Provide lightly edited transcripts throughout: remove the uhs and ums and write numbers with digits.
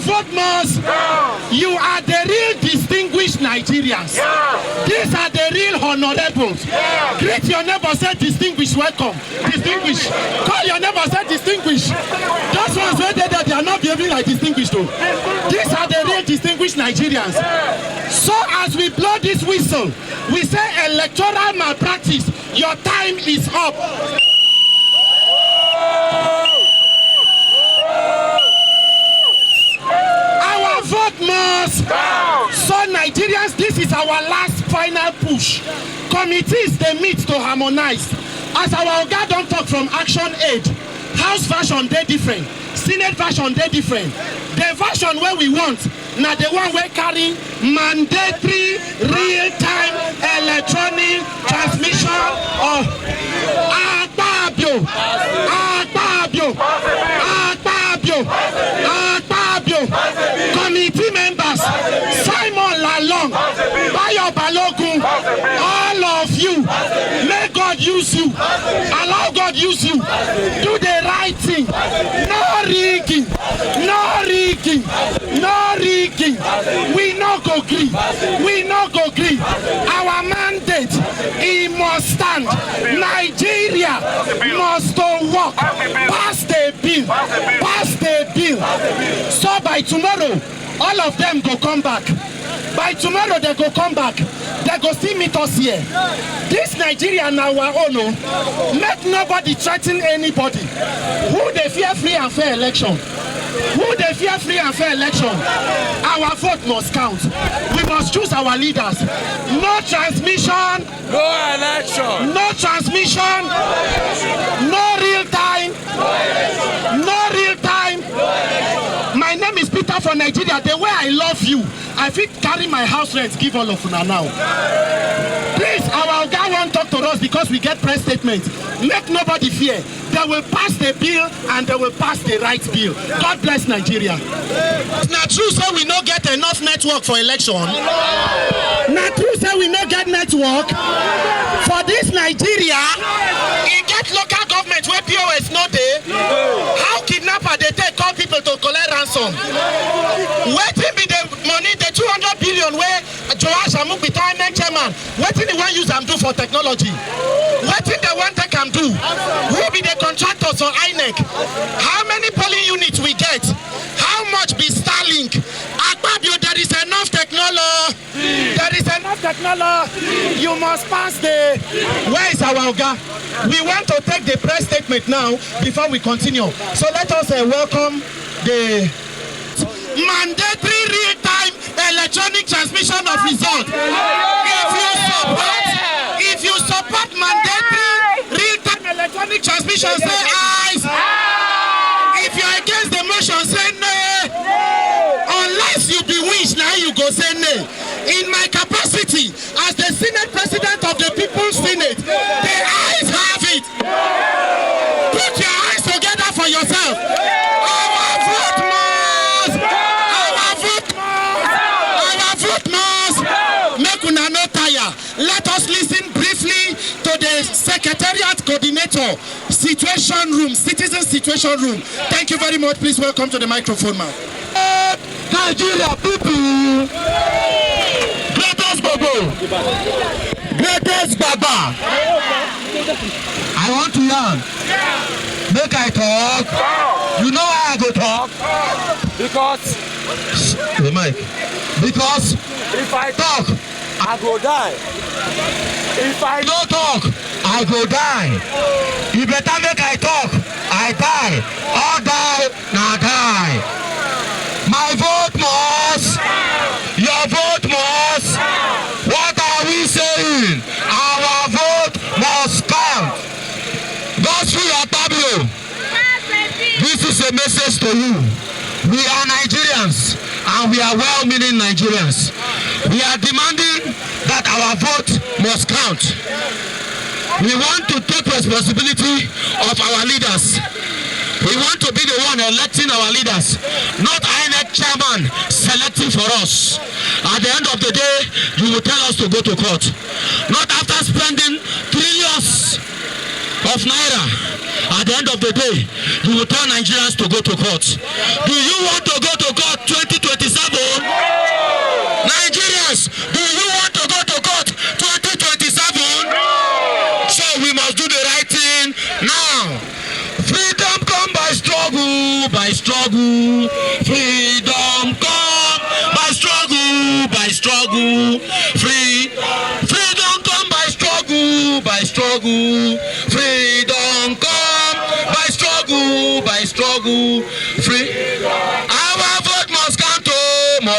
vote must. You are the real distinguished Nigerians. These are the real honorables. Greet your neighbor, say distinguished, welcome. Distinguished. Call your neighbor, say distinguished. Those ones where they are not behaving like distinguished though. These are the real distinguished Nigerians. So as we blow this whistle, we say electoral malpractice, your time is up. Our vote must. So Nigerians, this is our last final push. Committees, they meet to harmonize. As our Oga don't talk from Action Aid, House version they different, Senate version they different. The version where we want, now the one we carry mandatory real-time electronic transmission of Akpabio, Akpabio, Akpabio, Akpabio. Committee members, Simon Lalong, Bayo Balogun, all of you, may God use you, allow God use you, do the right thing, no rigging, no rigging, no rigging, we no go green, we no go green. Our mandate, it must stand. Nigeria must work, pass the bill, pass the bill. So by tomorrow, all of them go come back. By tomorrow they go come back. They go still meet us here. This Nigeria now our own. Make nobody threaten anybody. Who they fear free and fair election? Who they fear free and fair election? Our vote must count. We must choose our leaders. No transmission. No election. No transmission. No real time. No real time. My name is Peter from Nigeria. The way I love you, I fit carry my house rent, give all of una now. Please, our guy won't talk to us because we get press statements. Make nobody fear. They will pass the bill and they will pass the right bill. God bless Nigeria. Now true say we no get enough network for election. Now true say we no get network for this Nigeria. It get local government where POS no dey. How kidnapper they take call people to collect ransom? Waiting be the money, the 200 billion where Joash Amuk be time chairman. Waiting the one use am do for technology. Waiting the one take am do. Who be the contractors on INEC? How many polling units we get? How much be Starlink? Akpabio, there is enough technology. There is enough technology. You must pass the. Where is our Oga? We want to take the press statement now before we continue. So let us welcome the mandatory real-time electronic transmission of results. If you support mandatory real-time electronic transmission, say ayes. If you're against the motion, say no. Unless you bewitch, now you go say no. In my capacity as the Senate President of the People's Senate, the ayes have it. Put your eyes together for yourself. Our vote must. Our vote must. Our vote must. Make una no tire. Let us listen briefly to the Secretariat Coordinator, Situation Room, Citizen Situation Room. Thank you very much. Please welcome to the microphone, man. Nigeria people. Greatest Bobo. Greatest Baba. I want to learn. Make I talk. You know why I go talk? Because the mic. Because if I talk, I go die. If I no talk, I go die. You better make I talk. I die. All die, now die. My vote must. Your vote must. What are we saying? Our vote must count. Gospel Akpabio. This is a message to you. We are Nigerians and we are well-meaning Nigerians. We are demanding that our vote must count. We want to take responsibility of our leaders. We want to be the one electing our leaders, not INEC chairman selecting for us. At the end of the day, you will tell us to go to court. Not after spending trillions of naira. At the end of the day, you will tell Nigerians to go to court. Do you want to go to court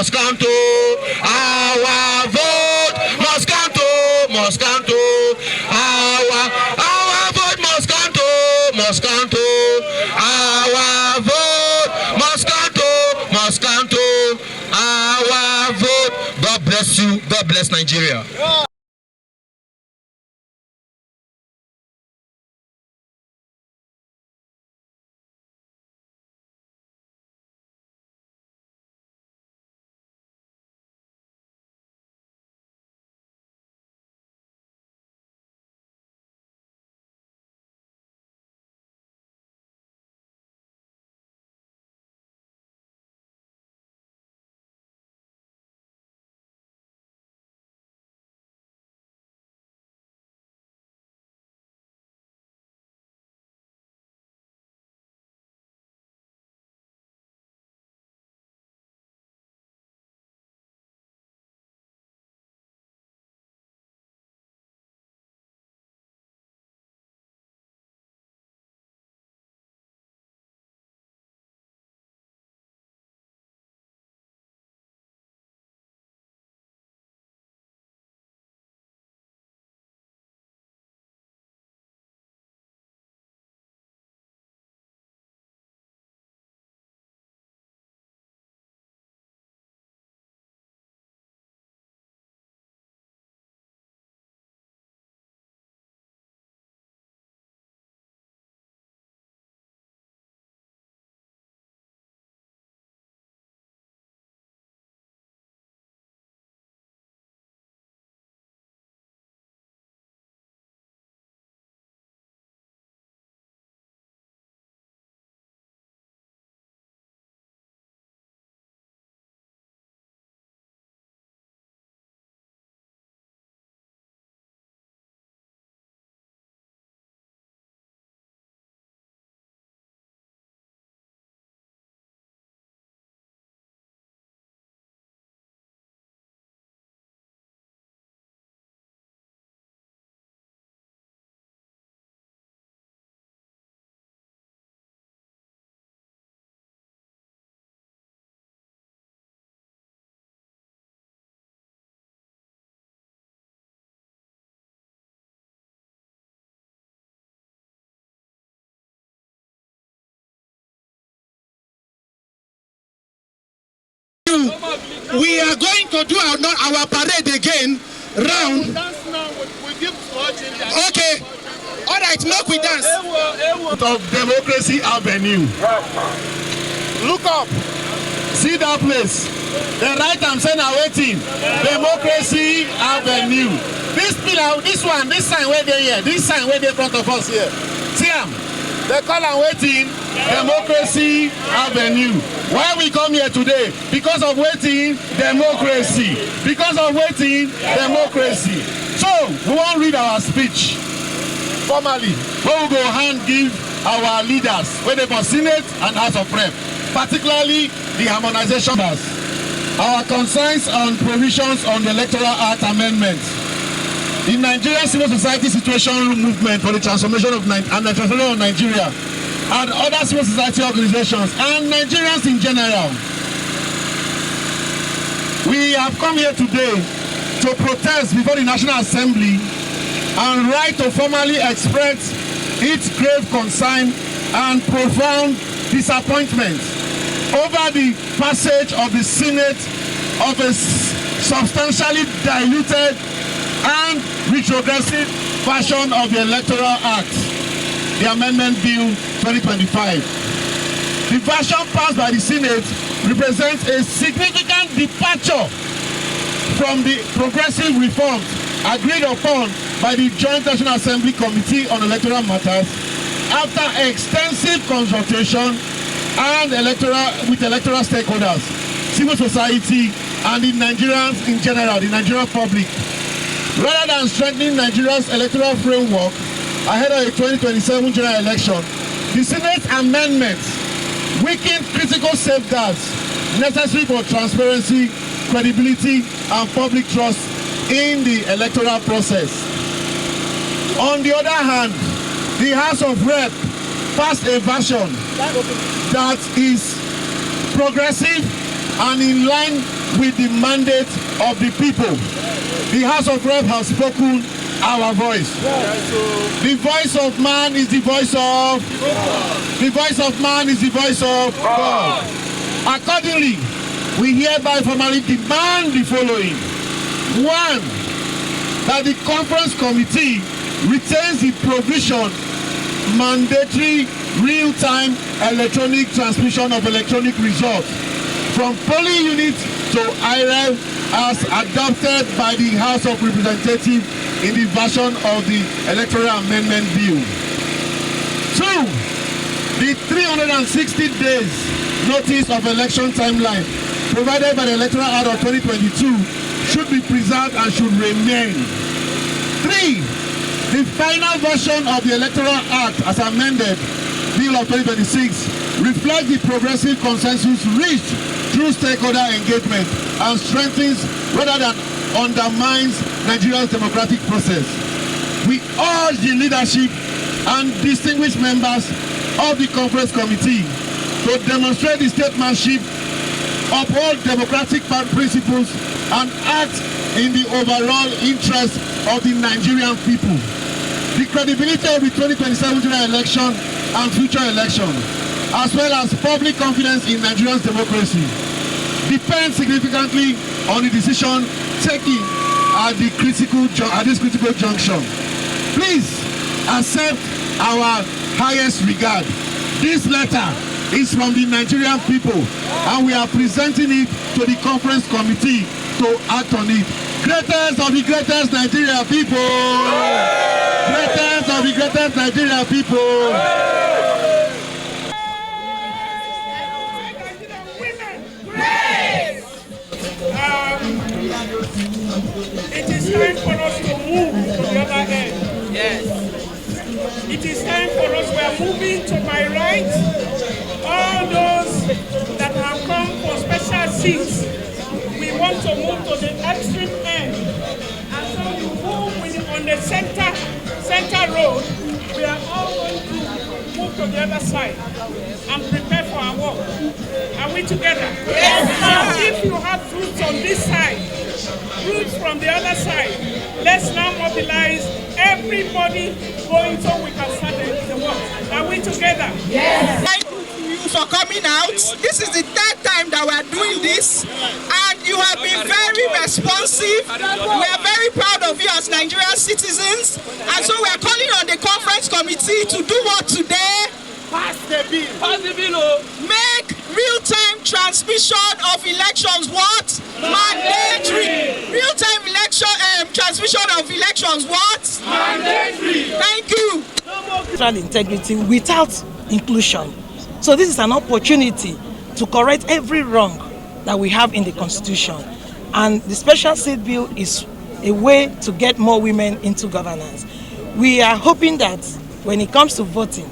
must count, oh. Our vote must count, oh, must count, oh. Our vote must count, oh, must count, oh. Our vote must count, oh, must count, oh. Our vote. God bless you. God bless Nigeria. We are going to do our parade again round. Okay. All right, make we dance. Of Democracy Avenue. Look up. See that place. The right hand saying are waiting. Democracy Avenue. This pillar, this one, this sign where they here, this sign where they in front of us here. See them? They call and waiting. Democracy Avenue. Why we come here today? Because of waiting, democracy. Because of waiting, democracy. So we won't read our speech formally. We will go hand give our leaders, whether for Senate and House of Rep, particularly the harmonization. Our concerns on provisions on the Electoral Act amendments. The Nigerian civil society situation movement for the transformation of Nigeria and other civil society organizations and Nigerians in general. We have come here today to protest before the National Assembly and right to formally express its grave concern and profound disappointment over the passage of the Senate of a substantially diluted and retrogressive version of the Electoral Act, the Amendment Bill 2025. The version passed by the Senate represents a significant departure from the progressive reforms agreed upon by the Joint National Assembly Committee on Electoral Matters after extensive consultation and with electoral stakeholders, civil society, and the Nigerians in general, the Nigerian public. Rather than strengthening Nigeria's electoral framework ahead of the 2027 general election, the Senate amendments weakened critical safeguards necessary for transparency, credibility, and public trust in the electoral process. On the other hand, the House of Rep passed a version that is progressive and in line with the mandate of the people. The House of Rep has spoken our voice. The voice of man is the voice of God. The voice of man is the voice of God. Accordingly, we hereby formally demand the following. 1, that the conference committee retains the provision mandatory real-time electronic transmission of electronic results from polling units to Iroele as adopted by the House of Representatives in the version of the Electoral Amendment Bill. 2, the 360 days notice of election timeline provided by the Electoral Act of 2022 should be preserved and should remain. 3, the final version of the Electoral Act as amended, Bill of 2026, reflects the progressive consensus reached through stakeholder engagement and strengthens rather than undermines Nigeria's democratic process. We urge the leadership and distinguished members of the conference committee to demonstrate the statesmanship, uphold democratic principles, and act in the overall interest of the Nigerian people. The credibility of the 2027 general election and future elections, as well as public confidence in Nigeria's democracy, depends significantly on the decision taken at this critical junction. Please accept our highest regard. This letter is from the Nigerian people, and we are presenting it to the conference committee to act on it. Greatest of the greatest Nigerian people! Greatest of the greatest Nigerian people! It is time for us to move to the other end. Yes. It is time for us. We are moving to my right. All those that have come for special seats, we want to move to the extreme end. And so we move on the center road. We are all going to move to the other side and prepare for our work. Are we together? Yes. Now, if you have roots on this side, roots from the other side, let's now mobilize everybody going so we can start the work. Are we together? Yes. Thank you for coming out. This is the third time that we are doing this, and you have been very responsive. We are very proud of you as Nigerian citizens, and so we are calling on the conference committee to do what today? Pass the bill. Pass the bill. Make real-time transmission of elections what? Mandatory. Real-time transmission of elections what? Mandatory. Thank you. Integrity without inclusion. So this is an opportunity to correct every wrong that we have in the Constitution. And the special seat bill is a way to get more women into governance. We are hoping that when it comes to voting,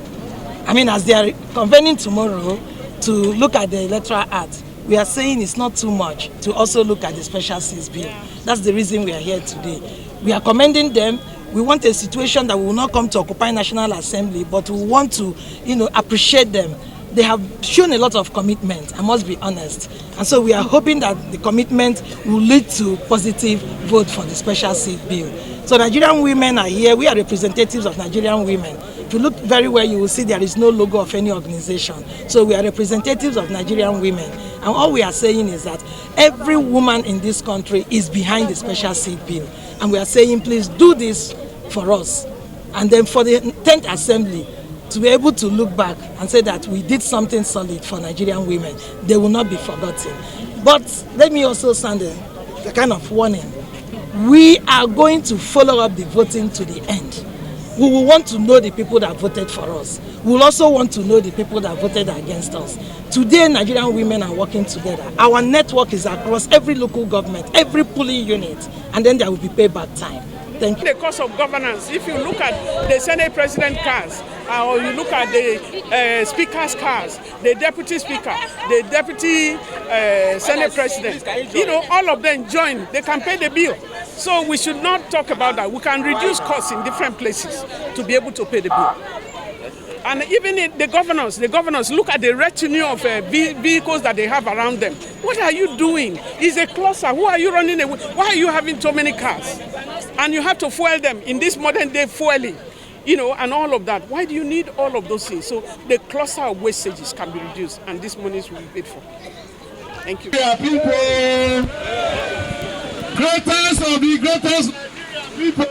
as they are convening tomorrow to look at the Electoral Act, we are saying it's not too much to also look at the special seats bill. That's the reason we are here today. We are commending them. We want a situation that will not come to occupy National Assembly, but we want to, appreciate them. They have shown a lot of commitment, I must be honest. And so we are hoping that the commitment will lead to positive vote for the special seat bill. So Nigerian women are here. We are representatives of Nigerian women. If you look very well, you will see there is no logo of any organization. So we are representatives of Nigerian women. And all we are saying is that every woman in this country is behind the special seat bill. And we are saying, please do this for us. And then for the 10th Assembly, to be able to look back and say that we did something solid for Nigerian women, they will not be forgotten. But let me also sound a kind of warning. We are going to follow up the voting to the end. We will want to know the people that voted for us. We will also want to know the people that voted against us. Today, Nigerian women are working together. Our network is across every local government, every polling unit, and then there will be payback time. Thank you. The cost of governance, if you look at the Senate President cars, or you look at the Speaker's cars, the Deputy Speaker, the Deputy Senate President, all of them join, they can pay the bill. So we should not talk about that. We can reduce costs in different places to be able to pay the bill. And even the governors look at the retinue of vehicles that they have around them. What are you doing? It's a cluster. Who are you running away? Why are you having so many cars? And you have to fuel them in this modern day fueling, and all of that. Why do you need all of those things? So the cluster of wastages can be reduced, and these monies will be paid for. Thank you. Yeah, people, greatest of the greatest people.